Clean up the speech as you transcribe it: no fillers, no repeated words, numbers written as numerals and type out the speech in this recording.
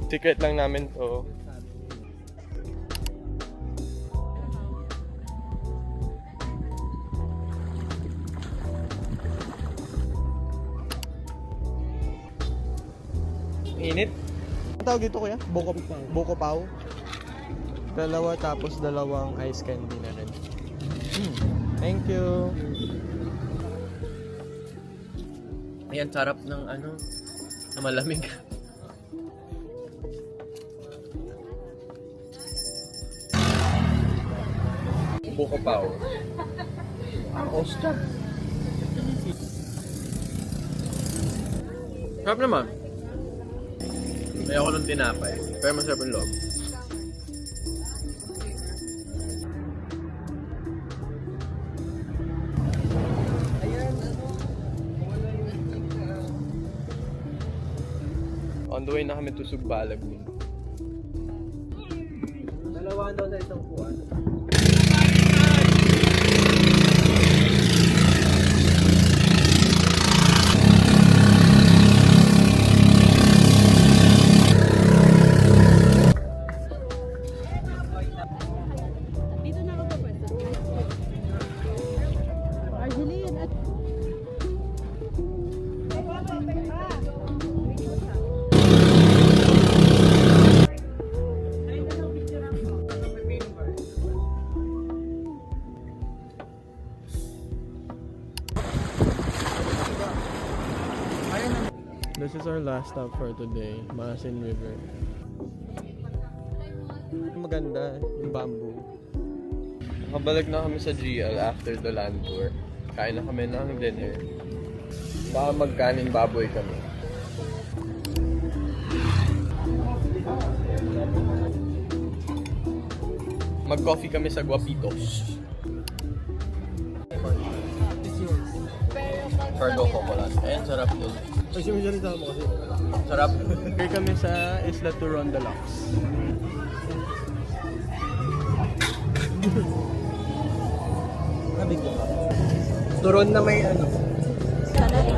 Secret lang namin to. Init. Ang tawag dito kuya? Buko pao. Dalawa tapos dalawang ice candy na rin. Thank you. Ayan, sarap ng ano, na malamig. Buko pao. Oscar. Sarap naman. Ayoko ng tinapay, pero masarap yung loob. On the way na kami to Sugbalag. Dalawa daw sa isang kuwan. Dito na ako papwesto. Argeline at... This is our last stop for today, Maasin River. Maganda, yung bamboo. Nakabalik na kami sa GL after the land tour. Kain na kami ng dinner. Baka magkanin baboy kami. Mag-coffee kami sa Guapitos. Cargo Coconut. Ayan, sarap din. Kasi may salita mo kasi. Sarap. Here kami sa Isla Turon Deluxe. Turon na may ano. Sana